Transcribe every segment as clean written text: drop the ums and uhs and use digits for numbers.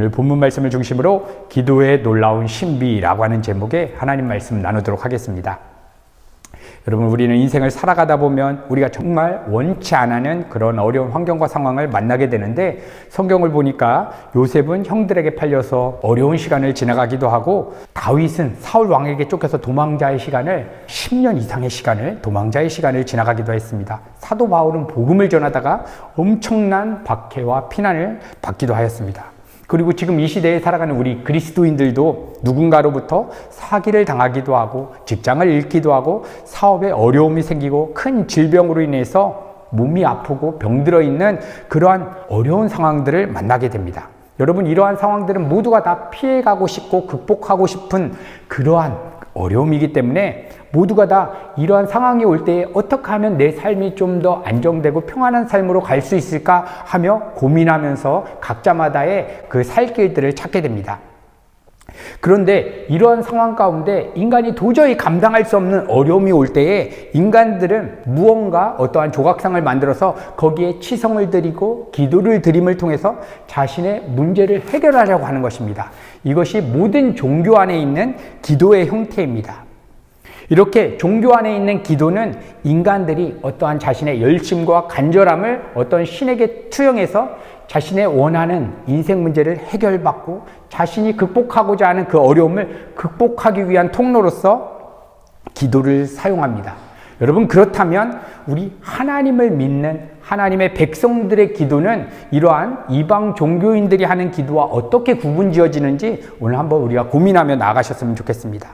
오늘 본문 말씀을 중심으로 기도의 놀라운 신비라고 하는 제목의 하나님 말씀 나누도록 하겠습니다. 여러분, 우리는 인생을 살아가다 보면 우리가 정말 원치 않는 그런 어려운 환경과 상황을 만나게 되는데, 성경을 보니까 요셉은 형들에게 팔려서 어려운 시간을 지나가기도 하고, 다윗은 사울 왕에게 쫓겨서 도망자의 시간을 10년 이상의 시간을 도망자의 시간을 지나가기도 했습니다. 사도 바울은 복음을 전하다가 엄청난 박해와 피난을 받기도 하였습니다. 그리고 지금 이 시대에 살아가는 우리 그리스도인들도 누군가로부터 사기를 당하기도 하고, 직장을 잃기도 하고, 사업에 어려움이 생기고, 큰 질병으로 인해서 몸이 아프고 병들어 있는 그러한 어려운 상황들을 만나게 됩니다. 여러분, 이러한 상황들은 모두가 다 피해가고 싶고 극복하고 싶은 그러한 어려움이기 때문에 모두가 다 이러한 상황이 올 때에 어떻게 하면 내 삶이 좀 더 안정되고 평안한 삶으로 갈 수 있을까 하며 고민하면서 각자마다의 그 살 길들을 찾게 됩니다. 그런데 이러한 상황 가운데 인간이 도저히 감당할 수 없는 어려움이 올 때에 인간들은 무언가 어떠한 조각상을 만들어서 거기에 치성을 드리고 기도를 드림을 통해서 자신의 문제를 해결하려고 하는 것입니다. 이것이 모든 종교 안에 있는 기도의 형태입니다. 이렇게 종교 안에 있는 기도는 인간들이 어떠한 자신의 열심과 간절함을 어떤 신에게 투영해서 자신의 원하는 인생 문제를 해결받고 자신이 극복하고자 하는 그 어려움을 극복하기 위한 통로로서 기도를 사용합니다. 여러분, 그렇다면 우리 하나님을 믿는 하나님의 백성들의 기도는 이러한 이방 종교인들이 하는 기도와 어떻게 구분지어지는지 오늘 한번 우리가 고민하며 나아가셨으면 좋겠습니다.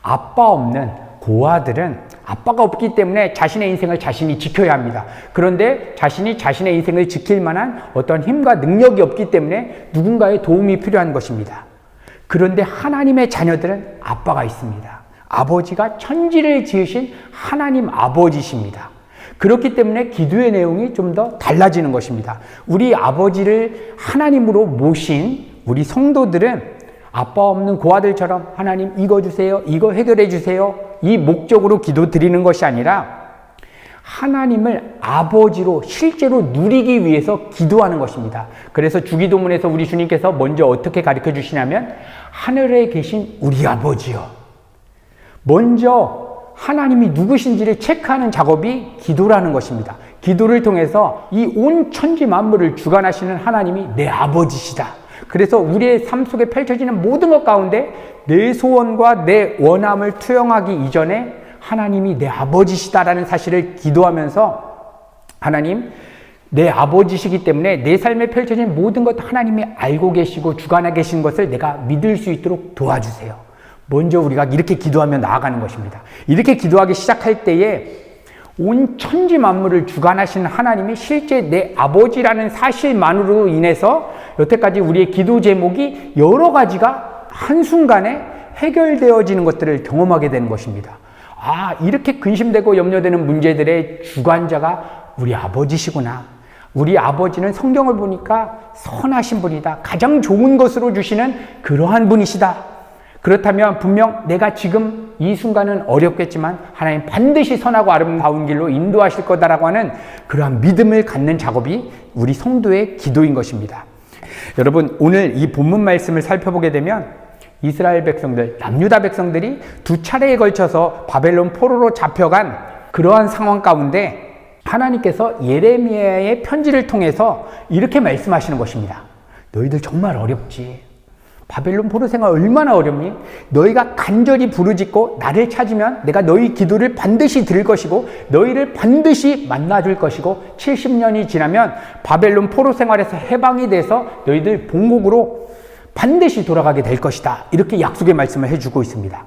아빠 없는 고아들은 아빠가 없기 때문에 자신의 인생을 자신이 지켜야 합니다. 그런데 자신이 자신의 인생을 지킬 만한 어떤 힘과 능력이 없기 때문에 누군가의 도움이 필요한 것입니다. 그런데 하나님의 자녀들은 아빠가 있습니다. 아버지가 천지를 지으신 하나님 아버지십니다. 그렇기 때문에 기도의 내용이 좀 더 달라지는 것입니다. 우리 아버지를 하나님으로 모신 우리 성도들은 아빠 없는 고아들처럼 하나님 이거 주세요, 이거 해결해 주세요, 이 목적으로 기도 드리는 것이 아니라 하나님을 아버지로 실제로 누리기 위해서 기도하는 것입니다. 그래서 주기도문에서 우리 주님께서 먼저 어떻게 가르쳐 주시냐면, 하늘에 계신 우리 아버지요. 먼저 하나님이 누구신지를 체크하는 작업이 기도라는 것입니다. 기도를 통해서 이 온 천지 만물을 주관하시는 하나님이 내 아버지시다. 그래서 우리의 삶 속에 펼쳐지는 모든 것 가운데 내 소원과 내 원함을 투영하기 이전에 하나님이 내 아버지시다라는 사실을 기도하면서, 하나님, 내 아버지시기 때문에 내 삶에 펼쳐진 모든 것 하나님이 알고 계시고 주관하고 계신 것을 내가 믿을 수 있도록 도와주세요. 먼저 우리가 이렇게 기도하며 나아가는 것입니다. 이렇게 기도하기 시작할 때에 온 천지 만물을 주관하시는 하나님이 실제 내 아버지라는 사실만으로 인해서 여태까지 우리의 기도 제목이 여러 가지가 한순간에 해결되어지는 것들을 경험하게 되는 것입니다. 아, 이렇게 근심되고 염려되는 문제들의 주관자가 우리 아버지시구나. 우리 아버지는 성경을 보니까 선하신 분이다. 가장 좋은 것으로 주시는 그러한 분이시다. 그렇다면 분명 내가 지금 이 순간은 어렵겠지만 하나님 반드시 선하고 아름다운 길로 인도하실 거다라고 하는 그러한 믿음을 갖는 작업이 우리 성도의 기도인 것입니다. 여러분, 오늘 이 본문 말씀을 살펴보게 되면 이스라엘 백성들, 남유다 백성들이 두 차례에 걸쳐서 바벨론 포로로 잡혀간 그러한 상황 가운데 하나님께서 예레미야의 편지를 통해서 이렇게 말씀하시는 것입니다. 너희들 정말 어렵지. 바벨론 포로 생활 얼마나 어렵니? 너희가 간절히 부르짖고 나를 찾으면 내가 너희 기도를 반드시 들을 것이고 너희를 반드시 만나줄 것이고 70년이 지나면 바벨론 포로 생활에서 해방이 돼서 너희들 본국으로 반드시 돌아가게 될 것이다. 이렇게 약속의 말씀을 해주고 있습니다.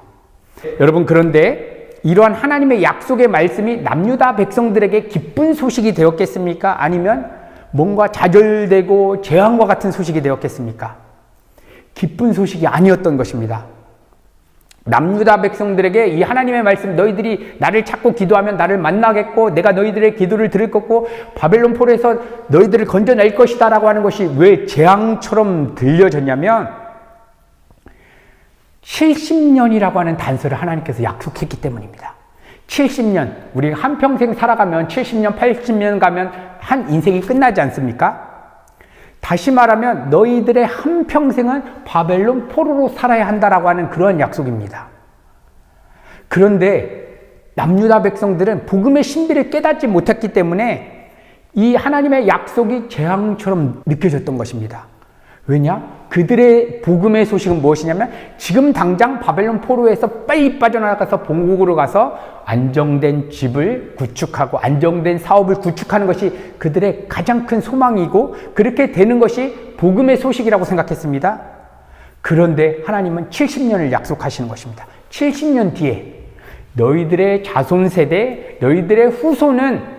여러분, 그런데 이러한 하나님의 약속의 말씀이 남유다 백성들에게 기쁜 소식이 되었겠습니까? 아니면 뭔가 좌절되고 재앙과 같은 소식이 되었겠습니까? 기쁜 소식이 아니었던 것입니다. 남유다 백성들에게 이 하나님의 말씀, 너희들이 나를 찾고 기도하면 나를 만나겠고 내가 너희들의 기도를 들을 거고 바벨론 포로에서 너희들을 건져낼 것이다 라고 하는 것이 왜 재앙처럼 들려졌냐면 70년이라고 하는 단서를 하나님께서 약속했기 때문입니다. 70년, 우리가 한평생 살아가면 70년, 80년 가면 한 인생이 끝나지 않습니까? 다시 말하면 너희들의 한평생은 바벨론 포로로 살아야 한다라고 하는 그런 약속입니다. 그런데 남유다 백성들은 복음의 신비를 깨닫지 못했기 때문에 이 하나님의 약속이 재앙처럼 느껴졌던 것입니다. 왜냐? 그들의 복음의 소식은 무엇이냐면 지금 당장 바벨론 포로에서 빨리 빠져나가서 본국으로 가서 안정된 집을 구축하고 안정된 사업을 구축하는 것이 그들의 가장 큰 소망이고 그렇게 되는 것이 복음의 소식이라고 생각했습니다. 그런데 하나님은 70년을 약속하시는 것입니다. 70년 뒤에 너희들의 자손 세대, 너희들의 후손은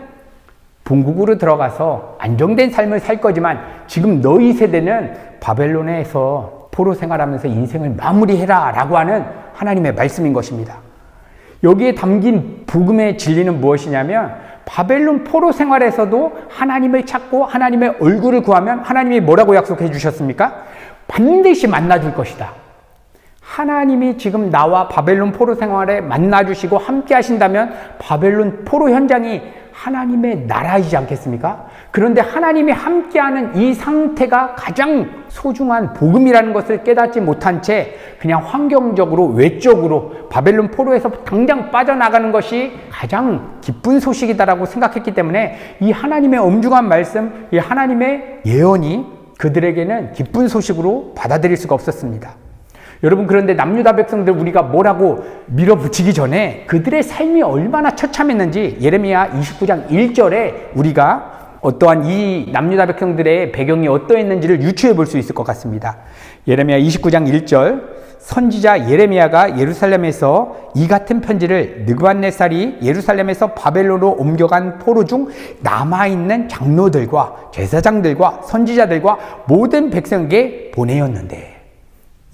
본국으로 들어가서 안정된 삶을 살 거지만 지금 너희 세대는 바벨론에서 포로 생활하면서 인생을 마무리해라 라고 하는 하나님의 말씀인 것입니다. 여기에 담긴 복음의 진리는 무엇이냐면 바벨론 포로 생활에서도 하나님을 찾고 하나님의 얼굴을 구하면 하나님이 뭐라고 약속해 주셨습니까? 반드시 만나줄 것이다. 하나님이 지금 나와 바벨론 포로 생활에 만나주시고 함께 하신다면 바벨론 포로 현장이 하나님의 나라이지 않겠습니까? 그런데 하나님이 함께하는 이 상태가 가장 소중한 복음이라는 것을 깨닫지 못한 채 그냥 환경적으로 외적으로 바벨론 포로에서 당장 빠져나가는 것이 가장 기쁜 소식이다라고 생각했기 때문에 이 하나님의 엄중한 말씀, 이 하나님의 예언이 그들에게는 기쁜 소식으로 받아들일 수가 없었습니다. 여러분, 그런데 남유다 백성들 우리가 뭐라고 밀어붙이기 전에 그들의 삶이 얼마나 처참했는지 예레미야 29장 1절에 우리가 어떠한 이 남유다 백성들의 배경이 어떠했는지를 유추해 볼 수 있을 것 같습니다. 예레미야 29장 1절, 선지자 예레미야가 예루살렘에서 이 같은 편지를 느부갓네살이 예루살렘에서 바벨론으로 옮겨간 포로 중 남아있는 장로들과 제사장들과 선지자들과 모든 백성에게 보내었는데,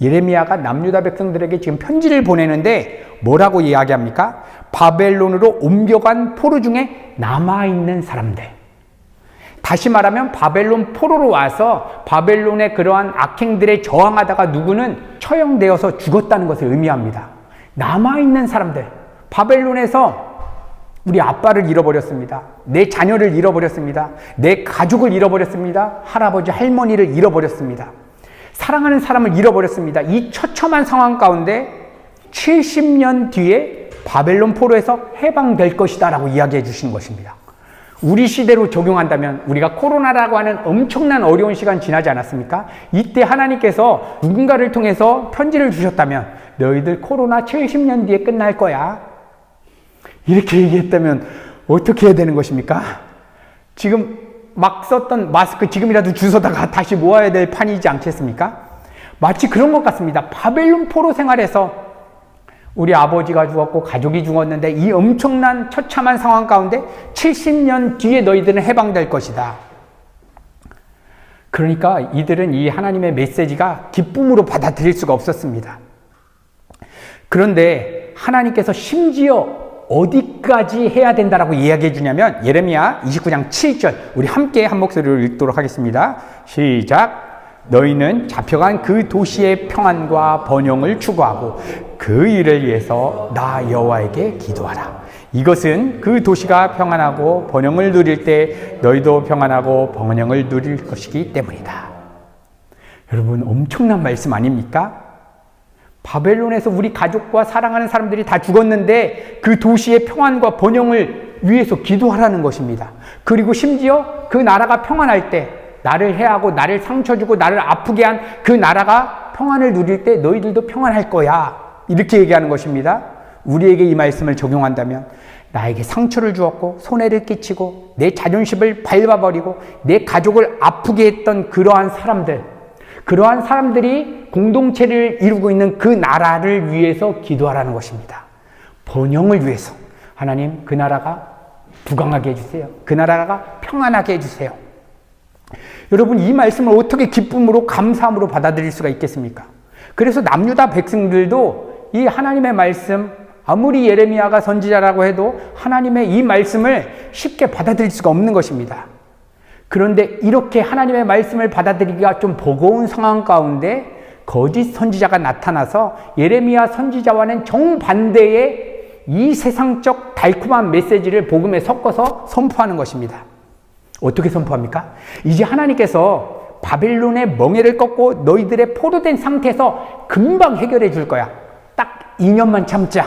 예레미야가 남유다 백성들에게 지금 편지를 보내는데 뭐라고 이야기합니까? 바벨론으로 옮겨간 포로 중에 남아있는 사람들. 다시 말하면 바벨론 포로로 와서 바벨론의 그러한 악행들에 저항하다가 누구는 처형되어서 죽었다는 것을 의미합니다. 남아있는 사람들. 바벨론에서 우리 아빠를 잃어버렸습니다. 내 자녀를 잃어버렸습니다. 내 가족을 잃어버렸습니다. 할아버지, 할머니를 잃어버렸습니다. 사랑하는 사람을 잃어버렸습니다. 이 처참한 상황 가운데 70년 뒤에 바벨론 포로에서 해방될 것이다 라고 이야기해 주시는 것입니다. 우리 시대로 적용한다면 우리가 코로나라고 하는 엄청난 어려운 시간 지나지 않았습니까? 이때 하나님께서 누군가를 통해서 편지를 주셨다면 너희들 코로나 70년 뒤에 끝날 거야. 이렇게 얘기했다면 어떻게 해야 되는 것입니까? 지금 막 썼던 마스크 지금이라도 주워다가 다시 모아야 될 판이지 않겠습니까? 마치 그런 것 같습니다. 바벨론 포로 생활에서 우리 아버지가 죽었고 가족이 죽었는데 이 엄청난 처참한 상황 가운데 70년 뒤에 너희들은 해방될 것이다. 그러니까 이들은 이 하나님의 메시지가 기쁨으로 받아들일 수가 없었습니다. 그런데 하나님께서 심지어 어디까지 해야 된다라고 이야기해 주냐면 예레미야 29장 7절, 우리 함께 한 목소리로 읽도록 하겠습니다. 시작. 너희는 잡혀간 그 도시의 평안과 번영을 추구하고 그 일을 위해서 나 여호와에게 기도하라. 이것은 그 도시가 평안하고 번영을 누릴 때 너희도 평안하고 번영을 누릴 것이기 때문이다. 여러분, 엄청난 말씀 아닙니까? 바벨론에서 우리 가족과 사랑하는 사람들이 다 죽었는데 그 도시의 평안과 번영을 위해서 기도하라는 것입니다. 그리고 심지어 그 나라가 평안할 때 나를 해하고 나를 상처 주고 나를 아프게 한 그 나라가 평안을 누릴 때 너희들도 평안할 거야. 이렇게 얘기하는 것입니다. 우리에게 이 말씀을 적용한다면 나에게 상처를 주었고 손해를 끼치고 내 자존심을 밟아버리고 내 가족을 아프게 했던 그러한 사람들이 공동체를 이루고 있는 그 나라를 위해서 기도하라는 것입니다. 번영을 위해서. 하나님, 그 나라가 부강하게 해주세요. 그 나라가 평안하게 해주세요. 여러분, 이 말씀을 어떻게 기쁨으로 감사함으로 받아들일 수가 있겠습니까? 그래서 남유다 백성들도 이 하나님의 말씀, 아무리 예레미야가 선지자라고 해도 하나님의 이 말씀을 쉽게 받아들일 수가 없는 것입니다. 그런데 이렇게 하나님의 말씀을 받아들이기가 좀 버거운 상황 가운데 거짓 선지자가 나타나서 예레미야 선지자와는 정반대의 이 세상적 달콤한 메시지를 복음에 섞어서 선포하는 것입니다. 어떻게 선포합니까? 이제 하나님께서 바벨론의 멍에를 꺾고 너희들의 포로된 상태에서 금방 해결해 줄 거야. 딱 2년만 참자.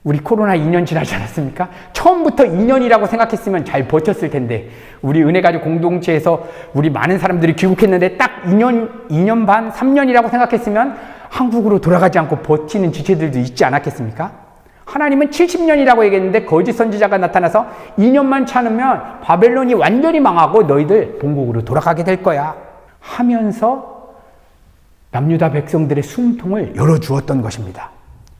우리 코로나 2년 지나지 않았습니까? 처음부터 2년이라고 생각했으면 잘 버텼을 텐데, 우리 은혜가족 공동체에서 우리 많은 사람들이 귀국했는데 딱 2년 반, 3년이라고 생각했으면 한국으로 돌아가지 않고 버티는 지체들도 있지 않았겠습니까? 하나님은 70년이라고 얘기했는데 거짓 선지자가 나타나서 2년만 참으면 바벨론이 완전히 망하고 너희들 본국으로 돌아가게 될 거야 하면서 남유다 백성들의 숨통을 열어주었던 것입니다.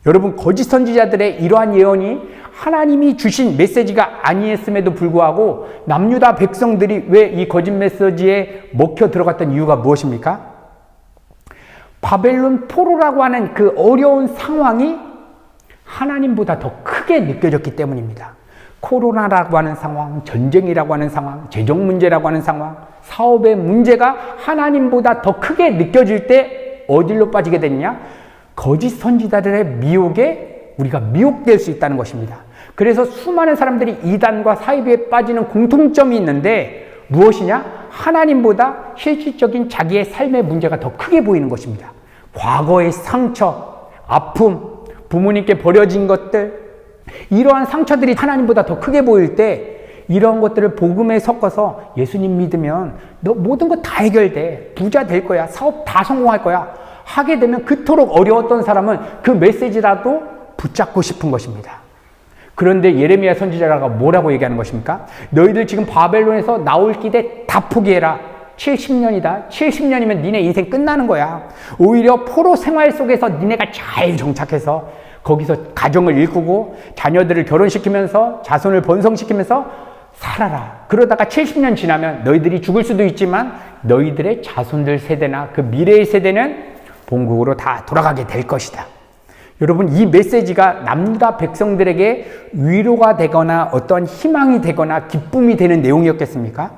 여러분, 거짓 선지자들의 이러한 예언이 하나님이 주신 메시지가 아니었음에도 불구하고 남유다 백성들이 왜 이 거짓 메시지에 먹혀 들어갔던 이유가 무엇입니까? 바벨론 포로라고 하는 그 어려운 상황이 하나님보다 더 크게 느껴졌기 때문입니다. 코로나라고 하는 상황, 전쟁이라고 하는 상황, 재정 문제라고 하는 상황, 사업의 문제가 하나님보다 더 크게 느껴질 때 어디로 빠지게 되느냐? 거짓 선지자들의 미혹에 우리가 미혹될 수 있다는 것입니다. 그래서 수많은 사람들이 이단과 사이비에 빠지는 공통점이 있는데 무엇이냐? 하나님보다 실질적인 자기의 삶의 문제가 더 크게 보이는 것입니다. 과거의 상처, 아픔, 부모님께 버려진 것들, 이러한 상처들이 하나님보다 더 크게 보일 때 이러한 것들을 복음에 섞어서 예수님 믿으면 너 모든 것 다 해결돼. 부자 될 거야. 사업 다 성공할 거야. 하게 되면 그토록 어려웠던 사람은 그 메시지라도 붙잡고 싶은 것입니다. 그런데 예레미야 선지자가 뭐라고 얘기하는 것입니까? 너희들 지금 바벨론에서 나올 길에 다 포기해라. 70년이다. 70년이면 니네 인생 끝나는 거야. 오히려 포로 생활 속에서 니네가 잘 정착해서 거기서 가정을 일구고 자녀들을 결혼시키면서 자손을 번성시키면서 살아라. 그러다가 70년 지나면 너희들이 죽을 수도 있지만 너희들의 자손들 세대나 그 미래의 세대는 본국으로 다 돌아가게 될 것이다. 여러분, 이 메시지가 남유다 백성들에게 위로가 되거나 어떤 희망이 되거나 기쁨이 되는 내용이었겠습니까?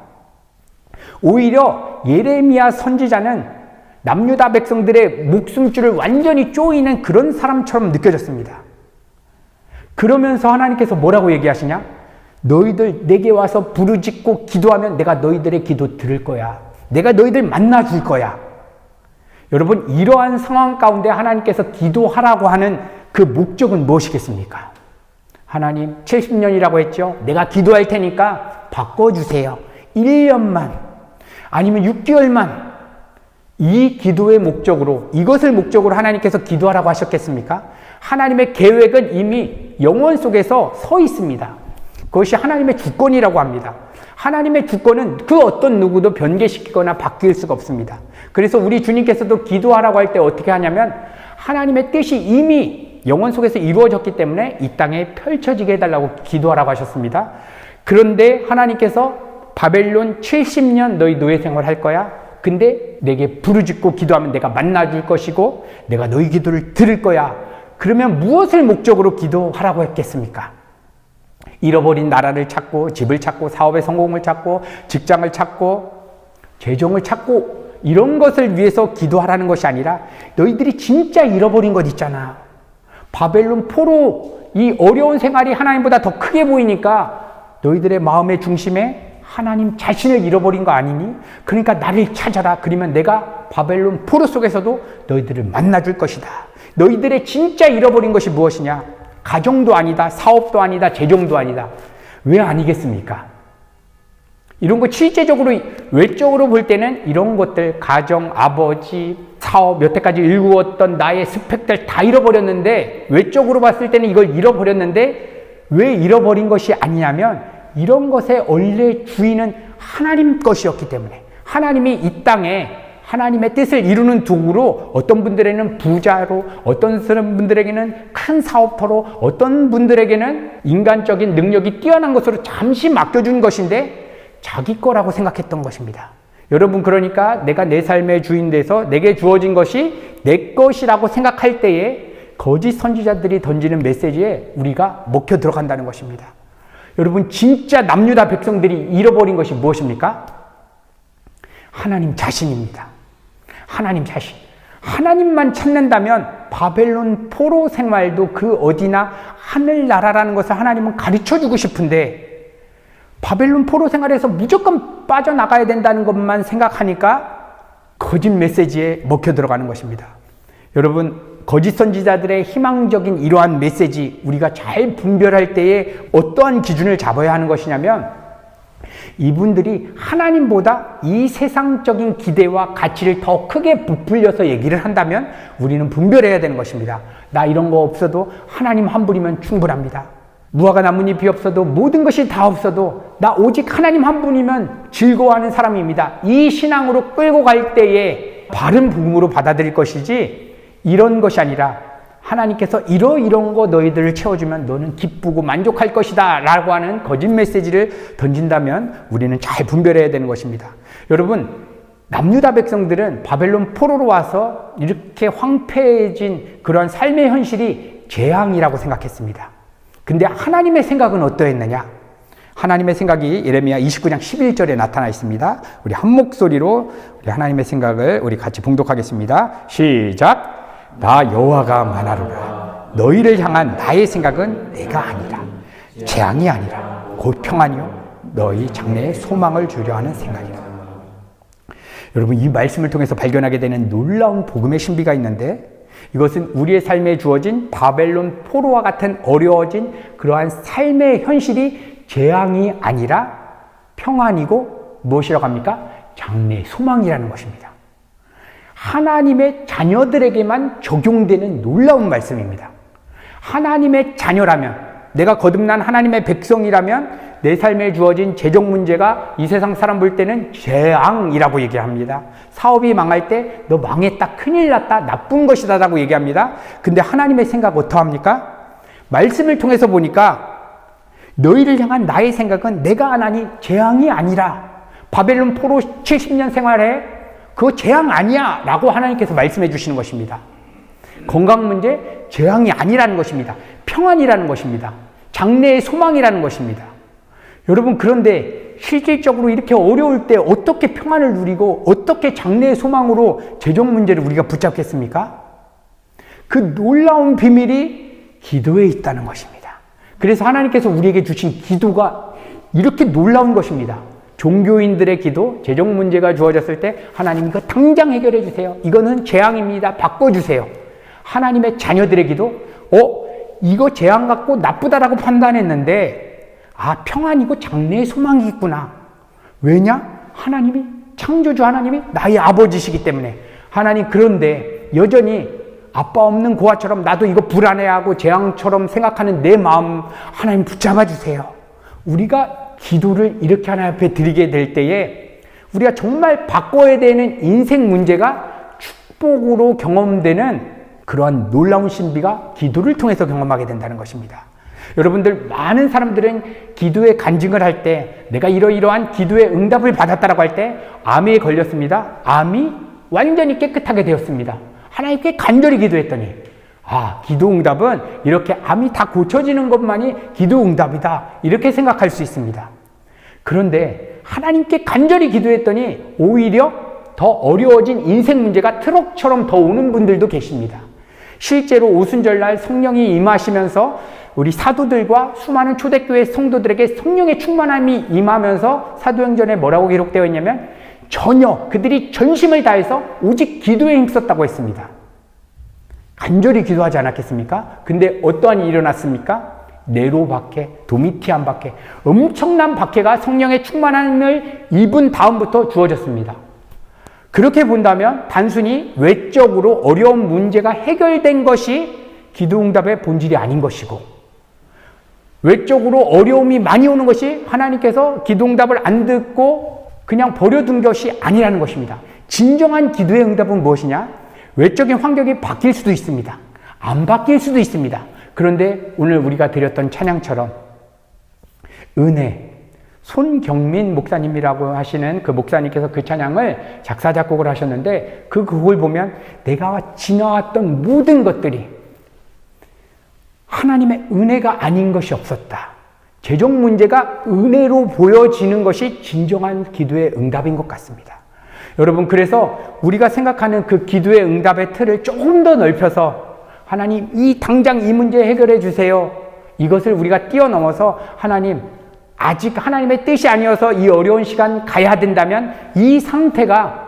오히려 예레미야 선지자는 남유다 백성들의 목숨줄을 완전히 쪼이는 그런 사람처럼 느껴졌습니다. 그러면서 하나님께서 뭐라고 얘기하시냐? 너희들 내게 와서 부르짖고 기도하면 내가 너희들의 기도 들을 거야. 내가 너희들 만나줄 거야. 여러분, 이러한 상황 가운데 하나님께서 기도하라고 하는 그 목적은 무엇이겠습니까? 하나님, 70년이라고 했죠? 내가 기도할 테니까 바꿔주세요. 1년만, 아니면 6개월만. 이 기도의 목적으로, 이것을 목적으로 하나님께서 기도하라고 하셨겠습니까? 하나님의 계획은 이미 영원 속에서 서 있습니다. 그것이 하나님의 주권이라고 합니다. 하나님의 주권은 그 어떤 누구도 변개시키거나 바뀔 수가 없습니다. 그래서 우리 주님께서도 기도하라고 할 때 어떻게 하냐면 하나님의 뜻이 이미 영원 속에서 이루어졌기 때문에 이 땅에 펼쳐지게 해달라고 기도하라고 하셨습니다. 그런데 하나님께서 바벨론 70년 너희 노예 생활할 거야. 근데 내게 부르짖고 기도하면 내가 만나줄 것이고 내가 너희 기도를 들을 거야. 그러면 무엇을 목적으로 기도하라고 했겠습니까? 잃어버린 나라를 찾고 집을 찾고 사업의 성공을 찾고 직장을 찾고 재정을 찾고 이런 것을 위해서 기도하라는 것이 아니라 너희들이 진짜 잃어버린 것 있잖아. 바벨론 포로 이 어려운 생활이 하나님보다 더 크게 보이니까 너희들의 마음의 중심에 하나님 자신을 잃어버린 거 아니니? 그러니까 나를 찾아라. 그러면 내가 바벨론 포로 속에서도 너희들을 만나줄 것이다. 너희들의 진짜 잃어버린 것이 무엇이냐? 가정도 아니다. 사업도 아니다. 재정도 아니다. 왜 아니겠습니까? 이런 거 실제적으로 외적으로 볼 때는 이런 것들, 가정, 아버지, 사업, 여태까지 일구었던 나의 스펙들 다 잃어버렸는데 외적으로 봤을 때는 이걸 잃어버렸는데 왜 잃어버린 것이 아니냐면 이런 것의 원래 주인은 하나님 것이었기 때문에 하나님이 이 땅에 하나님의 뜻을 이루는 도구로 어떤 분들에게는 부자로, 어떤 분들에게는 큰 사업터로, 어떤 분들에게는 인간적인 능력이 뛰어난 것으로 잠시 맡겨준 것인데 자기 거라고 생각했던 것입니다. 여러분, 그러니까 내가 내 삶의 주인 돼서 내게 주어진 것이 내 것이라고 생각할 때에 거짓 선지자들이 던지는 메시지에 우리가 먹혀 들어간다는 것입니다. 여러분, 진짜 남유다 백성들이 잃어버린 것이 무엇입니까? 하나님 자신입니다. 하나님 자신. 하나님만 찾는다면 바벨론 포로 생활도 그 어디나 하늘나라라는 것을 하나님은 가르쳐주고 싶은데 바벨론 포로 생활에서 무조건 빠져나가야 된다는 것만 생각하니까 거짓 메시지에 먹혀 들어가는 것입니다. 여러분, 거짓 선지자들의 희망적인 이러한 메시지, 우리가 잘 분별할 때에 어떠한 기준을 잡아야 하는 것이냐면, 이분들이 하나님보다 이 세상적인 기대와 가치를 더 크게 부풀려서 얘기를 한다면 우리는 분별해야 되는 것입니다. 나 이런 거 없어도 하나님 한 분이면 충분합니다. 무화과 나뭇잎이 없어도, 모든 것이 다 없어도 나 오직 하나님 한 분이면 즐거워하는 사람입니다. 이 신앙으로 끌고 갈 때에 바른 복음으로 받아들일 것이지, 이런 것이 아니라 하나님께서 이런 거 너희들을 채워주면 너는 기쁘고 만족할 것이다 라고 하는 거짓 메시지를 던진다면 우리는 잘 분별해야 되는 것입니다. 여러분, 남유다 백성들은 바벨론 포로로 와서 이렇게 황폐해진 그런 삶의 현실이 재앙이라고 생각했습니다. 근데 하나님의 생각은 어떠했느냐? 하나님의 생각이 예레미야 29장 11절에 나타나 있습니다. 우리 한 목소리로 우리 하나님의 생각을 우리 같이 봉독하겠습니다. 시작! 나 여호와가 말하노라. 너희를 향한 나의 생각은 내가 아니라, 재앙이 아니라 곧 평안이요 너희 장래에 소망을 주려 하는 생각이라. 여러분, 이 말씀을 통해서 발견하게 되는 놀라운 복음의 신비가 있는데, 이것은 우리의 삶에 주어진 바벨론 포로와 같은 어려워진 그러한 삶의 현실이 재앙이 아니라 평안이고 무엇이라고 합니까? 장래의 소망이라는 것입니다. 하나님의 자녀들에게만 적용되는 놀라운 말씀입니다. 하나님의 자녀라면, 내가 거듭난 하나님의 백성이라면 내 삶에 주어진 재정 문제가 이 세상 사람 볼 때는 재앙이라고 얘기합니다. 사업이 망할 때 너 망했다, 큰일 났다, 나쁜 것이다 라고 얘기합니다. 근데 하나님의 생각 어떠합니까? 말씀을 통해서 보니까 너희를 향한 나의 생각은 내가 하나니 재앙이 아니라, 바벨론 포로 70년 생활에 그거 재앙 아니야 라고 하나님께서 말씀해 주시는 것입니다. 건강 문제 재앙이 아니라는 것입니다. 평안이라는 것입니다. 장래의 소망이라는 것입니다. 여러분, 그런데 실질적으로 이렇게 어려울 때 어떻게 평안을 누리고 어떻게 장래의 소망으로 재정 문제를 우리가 붙잡겠습니까? 그 놀라운 비밀이 기도에 있다는 것입니다. 그래서 하나님께서 우리에게 주신 기도가 이렇게 놀라운 것입니다. 종교인들의 기도, 재정 문제가 주어졌을 때 하나님 이거 당장 해결해 주세요. 이거는 재앙입니다. 바꿔주세요. 하나님의 자녀들의 기도, 이거 재앙 같고 나쁘다라고 판단했는데 평안이고 장래의 소망이 있구나. 왜냐? 하나님이, 창조주 하나님이 나의 아버지시기 때문에. 하나님, 그런데 여전히 아빠 없는 고아처럼 나도 이거 불안해하고 재앙처럼 생각하는 내 마음 하나님 붙잡아 주세요. 우리가 기도를 이렇게 하나님 앞에 드리게 될 때에 우리가 정말 바꿔야 되는 인생 문제가 축복으로 경험되는 그러한 놀라운 신비가 기도를 통해서 경험하게 된다는 것입니다. 여러분들, 많은 사람들은 기도에 간증을 할 때 내가 이러이러한 기도의 응답을 받았다라고 할 때 암에 걸렸습니다. 암이 완전히 깨끗하게 되었습니다. 하나님께 간절히 기도했더니 기도 응답은 이렇게 암이 다 고쳐지는 것만이 기도 응답이다, 이렇게 생각할 수 있습니다. 그런데 하나님께 간절히 기도했더니 오히려 더 어려워진 인생 문제가 트럭처럼 더 오는 분들도 계십니다. 실제로 오순절날 성령이 임하시면서 우리 사도들과 수많은 초대교회 성도들에게 성령의 충만함이 임하면서 사도행전에 뭐라고 기록되어 있냐면 전혀 그들이 전심을 다해서 오직 기도에 힘썼다고 했습니다. 간절히 기도하지 않았겠습니까? 근데 어떠한 일이 일어났습니까? 네로 박해, 도미티안 박해, 엄청난 박해가 성령의 충만함을 입은 다음부터 주어졌습니다. 그렇게 본다면 단순히 외적으로 어려운 문제가 해결된 것이 기도응답의 본질이 아닌 것이고, 외적으로 어려움이 많이 오는 것이 하나님께서 기도응답을 안 듣고 그냥 버려둔 것이 아니라는 것입니다. 진정한 기도의 응답은 무엇이냐? 외적인 환경이 바뀔 수도 있습니다. 안 바뀔 수도 있습니다. 그런데 오늘 우리가 드렸던 찬양처럼 은혜, 손경민 목사님이라고 하시는 그 목사님께서 그 찬양을 작사 작곡을 하셨는데, 그 곡을 보면 내가 지나왔던 모든 것들이 하나님의 은혜가 아닌 것이 없었다. 재정 문제가 은혜로 보여지는 것이 진정한 기도의 응답인 것 같습니다. 여러분, 그래서 우리가 생각하는 그 기도의 응답의 틀을 조금 더 넓혀서 하나님, 당장 이 문제 해결해 주세요. 이것을 우리가 뛰어넘어서 하나님, 아직 하나님의 뜻이 아니어서 이 어려운 시간 가야 된다면 이 상태가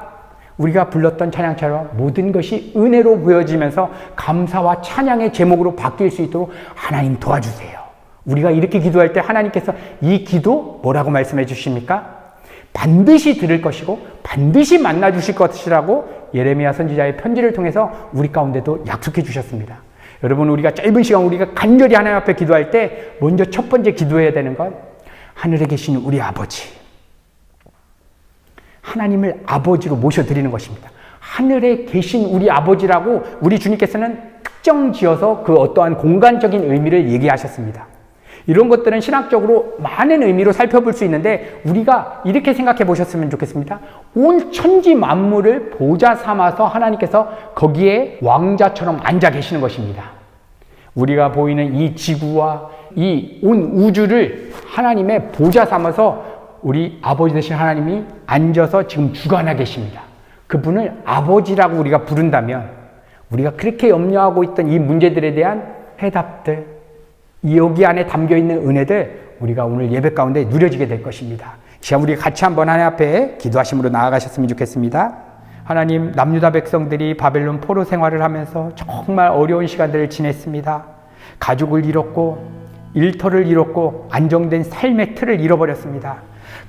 우리가 불렀던 찬양처럼 모든 것이 은혜로 보여지면서 감사와 찬양의 제목으로 바뀔 수 있도록 하나님 도와주세요. 우리가 이렇게 기도할 때 하나님께서 이 기도 뭐라고 말씀해 주십니까? 반드시 들을 것이고 반드시 만나 주실 것이라고 예레미야 선지자의 편지를 통해서 우리 가운데도 약속해 주셨습니다. 여러분, 우리가 짧은 시간 우리가 간절히 하나님 앞에 기도할 때 먼저 첫 번째 기도해야 되는 건 하늘에 계신 우리 아버지, 하나님을 아버지로 모셔드리는 것입니다. 하늘에 계신 우리 아버지라고 우리 주님께서는 특정 지어서 그 어떠한 공간적인 의미를 얘기하셨습니다. 이런 것들은 신학적으로 많은 의미로 살펴볼 수 있는데 우리가 이렇게 생각해 보셨으면 좋겠습니다. 온 천지 만물을 보좌 삼아서 하나님께서 거기에 왕자처럼 앉아 계시는 것입니다. 우리가 보이는 이 지구와 이 온 우주를 하나님의 보좌 삼아서 우리 아버지 되신 하나님이 앉아서 지금 주관하고 계십니다. 그분을 아버지라고 우리가 부른다면 우리가 그렇게 염려하고 있던 이 문제들에 대한 해답들, 여기 안에 담겨있는 은혜들 우리가 오늘 예배 가운데 누려지게 될 것입니다. 시간 우리 같이 한번 하나님 앞에 기도하심으로 나아가셨으면 좋겠습니다. 하나님, 남유다 백성들이 바벨론 포로 생활을 하면서 정말 어려운 시간들을 지냈습니다. 가족을 잃었고 일터를 잃었고 안정된 삶의 틀을 잃어버렸습니다.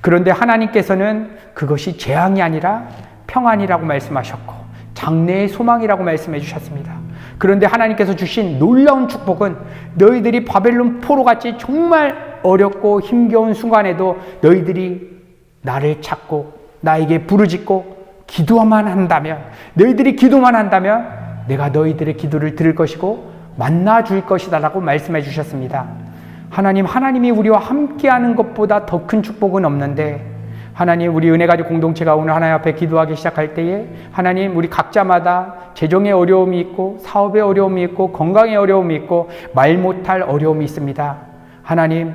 그런데 하나님께서는 그것이 재앙이 아니라 평안이라고 말씀하셨고 장래의 소망이라고 말씀해 주셨습니다. 그런데 하나님께서 주신 놀라운 축복은 너희들이 바벨론 포로같이 정말 어렵고 힘겨운 순간에도 너희들이 나를 찾고 나에게 부르짖고 기도만 한다면, 너희들이 기도만 한다면 내가 너희들의 기도를 들을 것이고 만나 줄 것이다 라고 말씀해 주셨습니다. 하나님이 우리와 함께하는 것보다 더 큰 축복은 없는데, 하나님, 우리 은혜가족 공동체가 오늘 하나님 앞에 기도하기 시작할 때에 하나님, 우리 각자마다 재정의 어려움이 있고 사업의 어려움이 있고 건강의 어려움이 있고 말 못할 어려움이 있습니다. 하나님,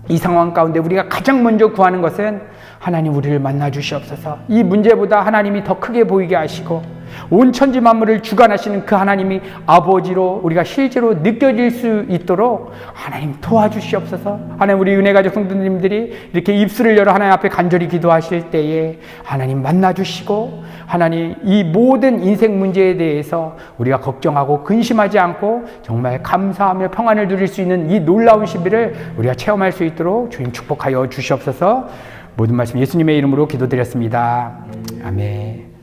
이 상황 가운데 우리가 가장 먼저 구하는 것은 하나님, 우리를 만나 주시옵소서. 이 문제보다 하나님이 더 크게 보이게 하시고 온 천지 만물을 주관하시는 그 하나님이 아버지로 우리가 실제로 느껴질 수 있도록 하나님 도와주시옵소서. 하나님, 우리 은혜가족 성도님들이 이렇게 입술을 열어 하나님 앞에 간절히 기도하실 때에 하나님 만나주시고, 하나님 이 모든 인생 문제에 대해서 우리가 걱정하고 근심하지 않고 정말 감사하며 평안을 누릴 수 있는 이 놀라운 시비를 우리가 체험할 수 있도록 주님 축복하여 주시옵소서. 모든 말씀 예수님의 이름으로 기도드렸습니다. 아멘.